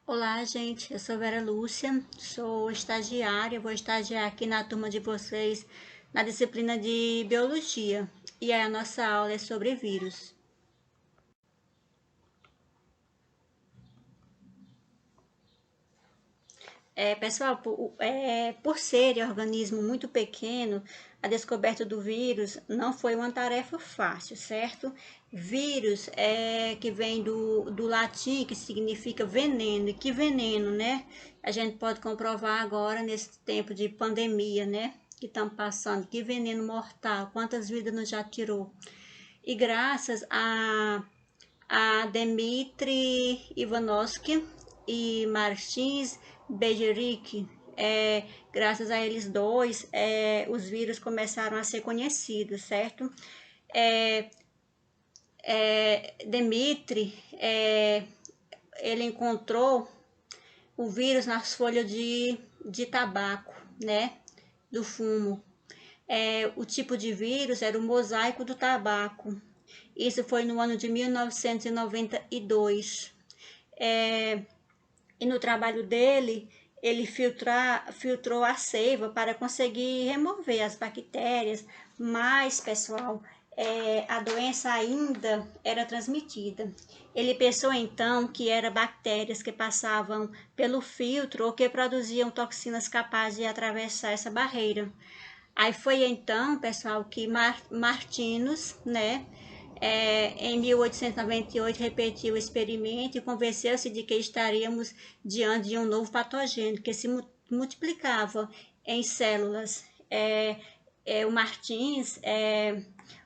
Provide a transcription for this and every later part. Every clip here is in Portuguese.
Olá, gente. Eu sou Vera Lúcia, sou estagiária, vou estagiar aqui na turma de vocês na disciplina de Biologia. E a nossa aula é sobre vírus. Pessoal, por ser organismo muito pequeno, a descoberta do vírus não foi uma tarefa fácil, certo? Vírus é que vem do latim, que significa veneno. E que veneno, né? A gente pode comprovar agora nesse tempo de pandemia, né? Que estamos passando. Que veneno mortal, quantas vidas nos já tirou. E graças a Dmitry Ivanovsky e Martins Bejeric, graças a eles dois, os vírus começaram a ser conhecidos, certo? É, Dmitry, ele encontrou o vírus nas folhas de tabaco, né? Do fumo. O tipo de vírus era o mosaico do tabaco. Isso foi no ano de 1992. E no trabalho dele, ele filtrou a seiva para conseguir remover as bactérias, mas, pessoal, a doença ainda era transmitida. Ele pensou então que eram bactérias que passavam pelo filtro ou que produziam toxinas capazes de atravessar essa barreira. Aí foi então, pessoal, que Martinus, né, em 1898 repetiu o experimento e convenceu-se de que estaríamos diante de um novo patogênio que se multiplicava em células. O Martins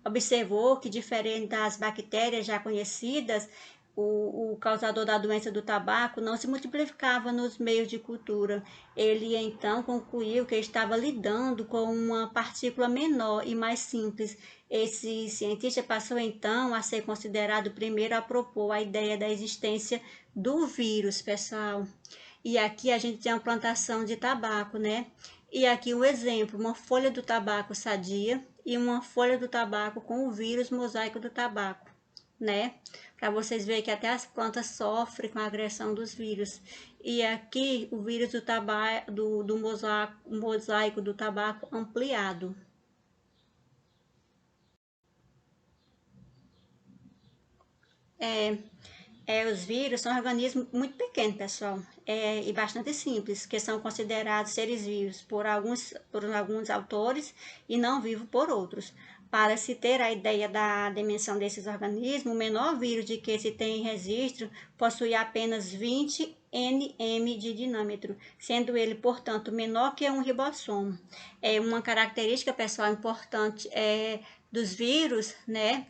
observou que, diferente das bactérias já conhecidas, o causador da doença do tabaco não se multiplicava nos meios de cultura. Ele então concluiu que estava lidando com uma partícula menor e mais simples. Esse cientista passou então a ser considerado o primeiro a propor a ideia da existência do vírus, pessoal. E aqui a gente tem uma plantação de tabaco, né? E aqui o exemplo, uma folha do tabaco sadia e uma folha do tabaco com o vírus mosaico do tabaco, né? Para vocês verem que até as plantas sofrem com a agressão dos vírus. E aqui o vírus do tabaco, do mosaico do tabaco ampliado. Os vírus são organismos muito pequenos, pessoal, e bastante simples, que são considerados seres vivos por alguns autores e não vivos por outros. Para se ter a ideia da dimensão desses organismos, o menor vírus de que se tem registro possui apenas 20 nm de dinâmetro, sendo ele, portanto, menor que um ribossomo. Uma característica, pessoal, importante dos vírus, né,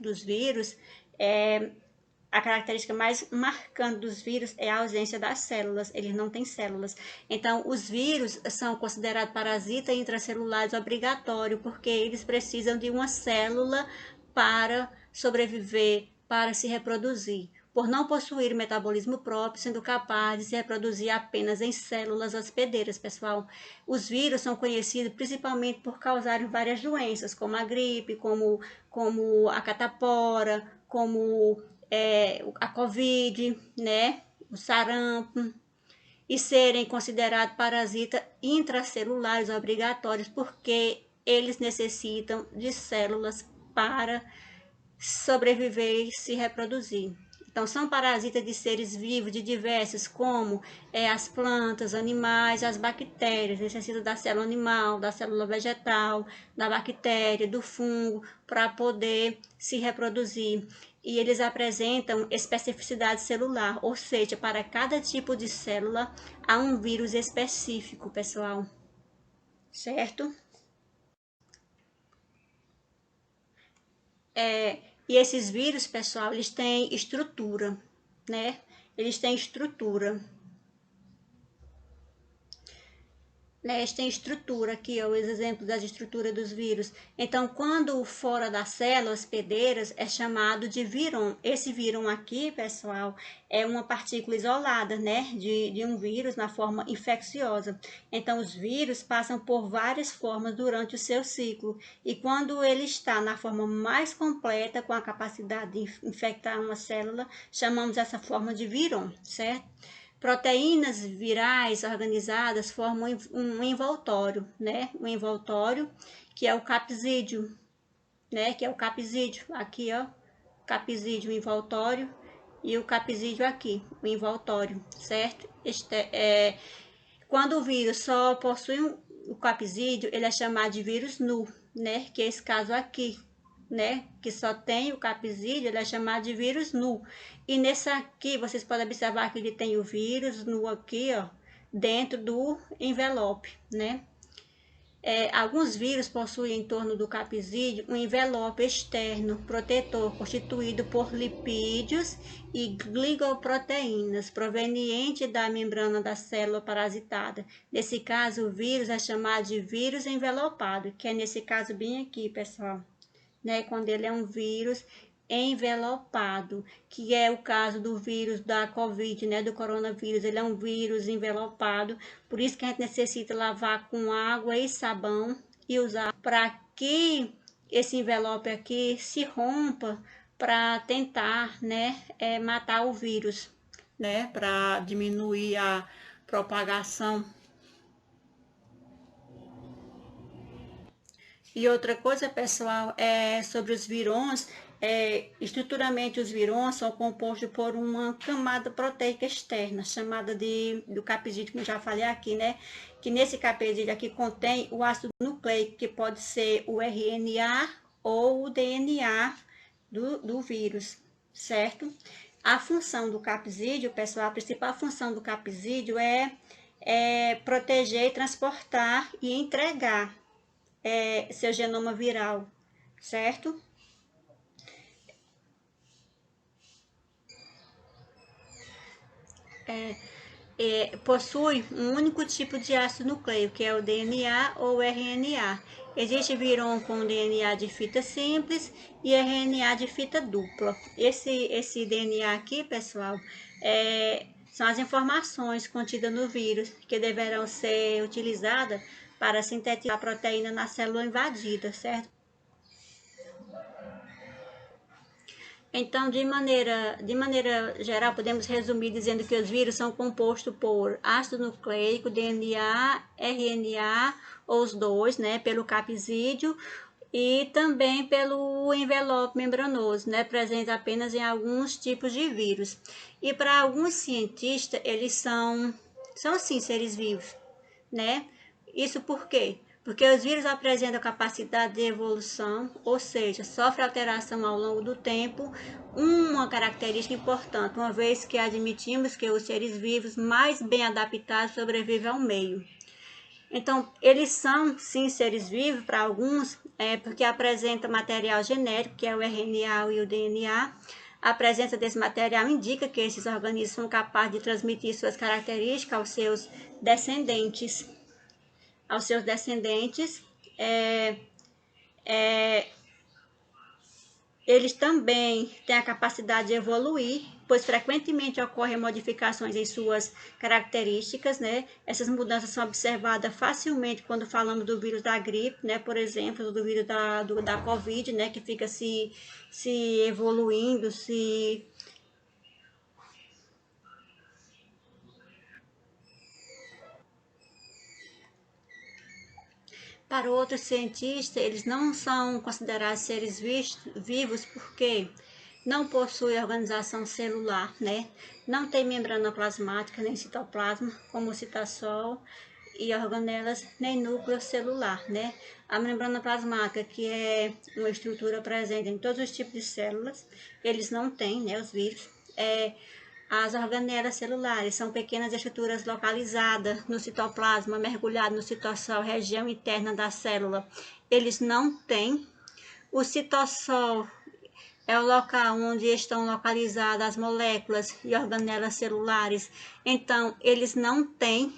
a característica mais marcante dos vírus é a ausência das células, eles não têm células. Então, os vírus são considerados parasitas intracelulares obrigatórios, porque eles precisam de uma célula para sobreviver, para se reproduzir. Por não possuir metabolismo próprio, sendo capazes de se reproduzir apenas em células hospedeiras, pessoal. Os vírus são conhecidos principalmente por causarem várias doenças, como a gripe, como a catapora, como a Covid, né? O sarampo, e serem considerados parasitas intracelulares obrigatórios, porque eles necessitam de células para sobreviver e se reproduzir. Então, são parasitas de seres vivos de diversos, como as plantas, animais, as bactérias. Necessitam da célula animal, da célula vegetal, da bactéria, do fungo, para poder se reproduzir. E eles apresentam especificidade celular, ou seja, para cada tipo de célula há um vírus específico, pessoal. Certo? E esses vírus, pessoal, eles têm estrutura, né? Eles têm estrutura. Né? Eles têm estrutura aqui, ó, os exemplos das estruturas dos vírus. Então, quando fora das células hospedeiras, é chamado de vírus. Esse vírus aqui, pessoal, é uma partícula isolada, né? De um vírus na forma infecciosa. Então, os vírus passam por várias formas durante o seu ciclo. E quando ele está na forma mais completa, com a capacidade de infectar uma célula, chamamos essa forma de vírus, certo? Proteínas virais organizadas formam um envoltório, né? Um envoltório que é o capsídeo, né? Que é o capsídeo, aqui ó, capsídeo, envoltório, e o capsídeo aqui, o envoltório, certo? Quando o vírus só possui o capsídeo, ele é chamado de vírus nu, né? Que é esse caso aqui, né? Que só tem o capsídeo, ele é chamado de vírus nu. E nesse aqui, vocês podem observar que ele tem o vírus nu aqui, ó, dentro do envelope, né? Alguns vírus possuem em torno do capsídeo um envelope externo protetor constituído por lipídios e glicoproteínas provenientes da membrana da célula parasitada. Nesse caso, o vírus é chamado de vírus envelopado, que é nesse caso bem aqui, pessoal, né? Quando ele é um vírus envelopado, que é o caso do vírus da Covid, né, do coronavírus. Ele é um vírus envelopado, por isso que a gente necessita lavar com água e sabão e usar para que esse envelope aqui se rompa para tentar, né, matar o vírus, né, para diminuir a propagação. E outra coisa, pessoal, é sobre os virons. Estruturalmente, os virons são compostos por uma camada proteica externa, chamada do capsídeo, como eu já falei aqui, né? Que nesse capsídeo aqui contém o ácido nucleico, que pode ser o RNA ou o DNA do vírus, certo? A função do capsídeo, pessoal, a principal função do capsídeo é proteger, transportar e entregar seu genoma viral, certo? Possui um único tipo de ácido nucleico, que é o DNA ou RNA. Existe viron com DNA de fita simples e RNA de fita dupla. Esse DNA aqui, pessoal, são as informações contidas no vírus que deverão ser utilizadas para sintetizar a proteína na célula invadida, certo? Então, de maneira geral, podemos resumir dizendo que os vírus são compostos por ácido nucleico, DNA, RNA, ou os dois, né, pelo capsídeo e também pelo envelope membranoso, né, presente apenas em alguns tipos de vírus. E para alguns cientistas, eles são sim seres vivos, né? Isso por quê? Porque os vírus apresentam capacidade de evolução, ou seja, sofrem alteração ao longo do tempo, uma característica importante, uma vez que admitimos que os seres vivos mais bem adaptados sobrevivem ao meio. Então, eles são, sim, seres vivos para alguns, porque apresentam material genético, que é o RNA e o DNA. A presença desse material indica que esses organismos são capazes de transmitir suas características descendentes aos seus descendentes. Eles também têm a capacidade de evoluir, pois frequentemente ocorrem modificações em suas características, né? Essas mudanças são observadas facilmente quando falamos do vírus da gripe, né? Por exemplo, do vírus da Covid, né? Que fica se evoluindo, Para outros cientistas, eles não são considerados seres vivos porque não possuem organização celular, né? Não tem membrana plasmática, nem citoplasma, como o citosol e organelas, nem núcleo celular, né? A membrana plasmática, que é uma estrutura presente em todos os tipos de células, eles não têm, né? Os vírus. As organelas celulares são pequenas estruturas localizadas no citoplasma, mergulhadas no citossol, região interna da célula. Eles não têm. O citossol é o local onde estão localizadas as moléculas e organelas celulares. Então, eles não têm,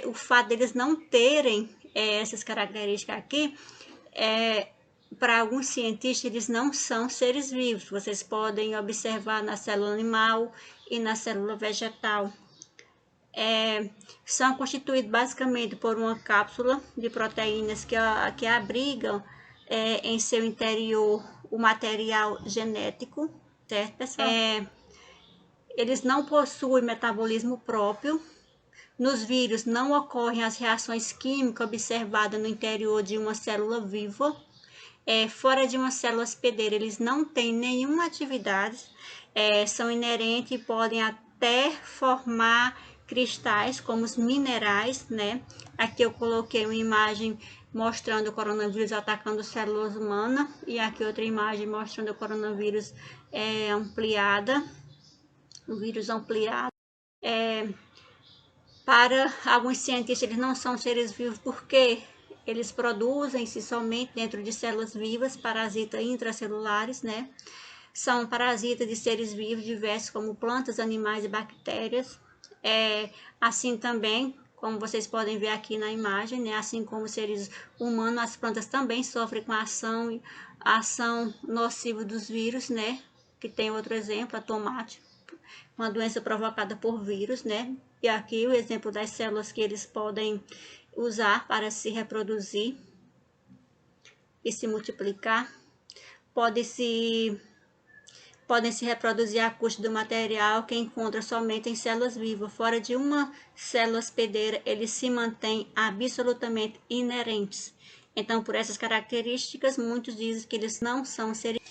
o fato deles não terem essas características aqui, para alguns cientistas, eles não são seres vivos. Vocês podem observar na célula animal e na célula vegetal. São constituídos basicamente por uma cápsula de proteínas que abrigam em seu interior o material genético, certo, pessoal? eles não possuem metabolismo próprio. Nos vírus não ocorrem as reações químicas observadas no interior de uma célula viva. Fora de uma célula hospedeira, eles não têm nenhuma atividade, são inerentes e podem até formar cristais, como os minerais, né? Aqui eu coloquei uma imagem mostrando o coronavírus atacando células humanas, e aqui outra imagem mostrando o coronavírus ampliada, o vírus ampliado. Para alguns cientistas, eles não são seres vivos porque eles produzem-se somente dentro de células vivas, parasitas intracelulares, né? São parasitas de seres vivos diversos, como plantas, animais e bactérias. Assim também, como vocês podem ver aqui na imagem, né? Assim como seres humanos, as plantas também sofrem com a ação nociva dos vírus, né? Que tem outro exemplo, a tomate, uma doença provocada por vírus, né? E aqui o exemplo das células que eles podem usar para se reproduzir e se multiplicar. Podem se reproduzir a custo do material que encontra somente em células vivas. Fora de uma célula hospedeira, eles se mantêm absolutamente inerentes. Então, por essas características, muitos dizem que eles não são seres.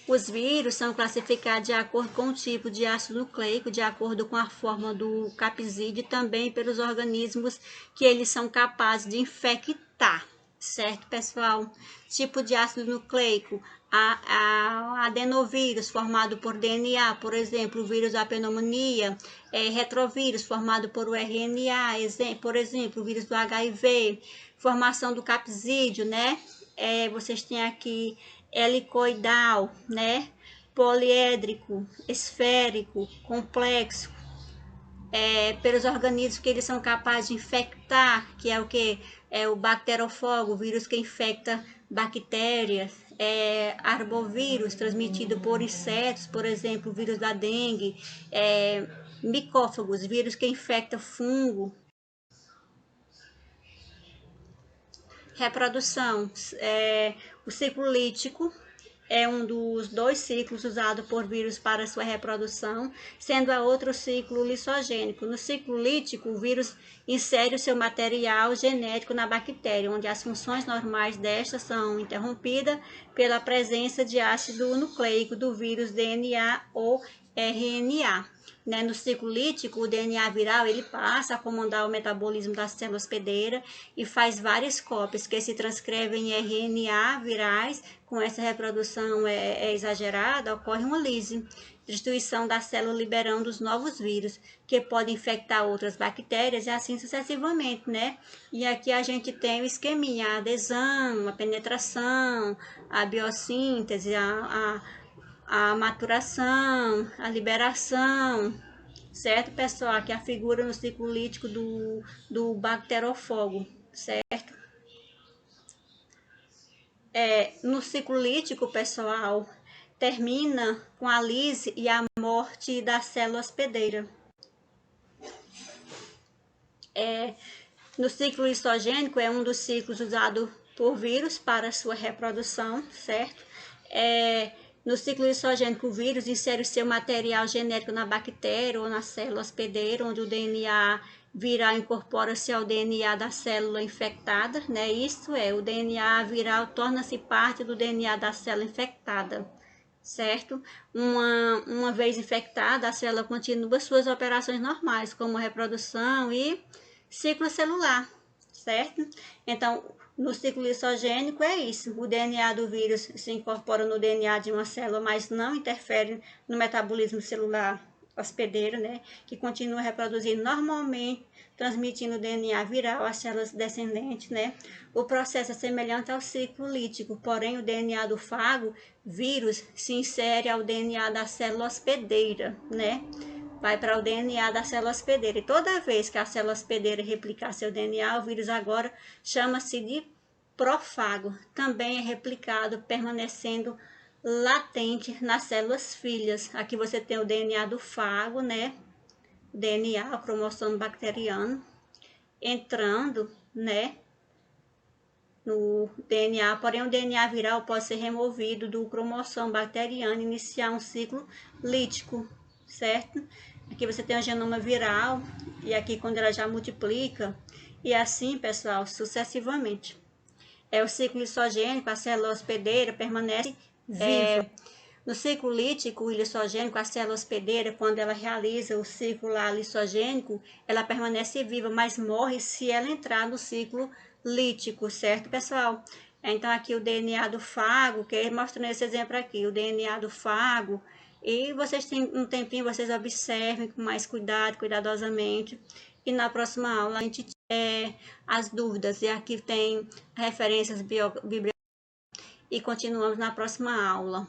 Os vírus são classificados de acordo com o tipo de ácido nucleico, de acordo com a forma do capsídeo e também pelos organismos que eles são capazes de infectar, certo, pessoal? Tipo de ácido nucleico, a adenovírus, formado por DNA, por exemplo, o vírus da pneumonia, retrovírus, formado por o RNA, por exemplo, o vírus do HIV, formação do capsídeo, né? Vocês têm aqui helicoidal, né? Poliédrico, esférico, complexo, pelos organismos que eles são capazes de infectar, que é o que? O bacterofógo, o vírus que infecta bactérias, arbovírus, transmitido por insetos, por exemplo, o vírus da dengue, micófagos, vírus que infecta fungo. Reprodução, o ciclo lítico é um dos 2 ciclos usados por vírus para sua reprodução, sendo a outro ciclo lisogênico. No ciclo lítico, o vírus insere o seu material genético na bactéria, onde as funções normais desta são interrompidas pela presença de ácido nucleico do vírus DNA ou RNA. No ciclo lítico, o DNA viral ele passa a comandar o metabolismo da célula hospedeira e faz várias cópias que se transcrevem em RNA virais. Com essa reprodução exagerada, ocorre uma lise, destruição da célula liberando os novos vírus, que podem infectar outras bactérias e assim sucessivamente, né? E aqui a gente tem o esqueminha, a adesão, a penetração, a biossíntese, a maturação, a liberação, certo, pessoal? Aqui a figura no ciclo lítico do bacterofógo, certo? No ciclo lítico, pessoal, termina com a lise e a morte da célula hospedeira. No ciclo listogênico, é um dos ciclos usados por vírus para sua reprodução, certo? No ciclo listogênico, o vírus insere o seu material genético na bactéria ou na célula hospedeira, onde o DNA viral incorpora-se ao DNA da célula infectada, né? Isto é, o DNA viral torna-se parte do DNA da célula infectada, certo? Uma vez infectada, a célula continua suas operações normais, como reprodução e ciclo celular, certo? Então, no ciclo lisogênico é isso, o DNA do vírus se incorpora no DNA de uma célula, mas não interfere no metabolismo celular hospedeiro, né? Que continua reproduzindo normalmente, transmitindo o DNA viral às células descendentes, né? O processo é semelhante ao ciclo lítico, porém o DNA do fago, vírus, se insere ao DNA da célula hospedeira, né? Vai para o DNA da célula hospedeira. E toda vez que a célula hospedeira replicar seu DNA, o vírus agora chama-se de prófago. Também é replicado, permanecendo latente nas células filhas. Aqui você tem o DNA do fago, né? O DNA, o cromossomo bacteriano, entrando, né? no DNA, porém o DNA viral pode ser removido do cromossomo bacteriano e iniciar um ciclo lítico, certo? Aqui você tem o genoma viral, e aqui quando ela já multiplica, e assim, pessoal, sucessivamente. O ciclo lisogênico, a célula hospedeira permanece viva. No ciclo lítico e lisogênico, a célula hospedeira, quando ela realiza o ciclo lá lisogênico, ela permanece viva, mas morre se ela entrar no ciclo lítico, certo, pessoal? Então, aqui o DNA do fago, que mostrando esse exemplo aqui, o DNA do fago, e vocês têm um tempinho, vocês observem com mais cuidado, cuidadosamente, e na próxima aula a gente as dúvidas, e aqui tem referências bibliográficas, e continuamos na próxima aula.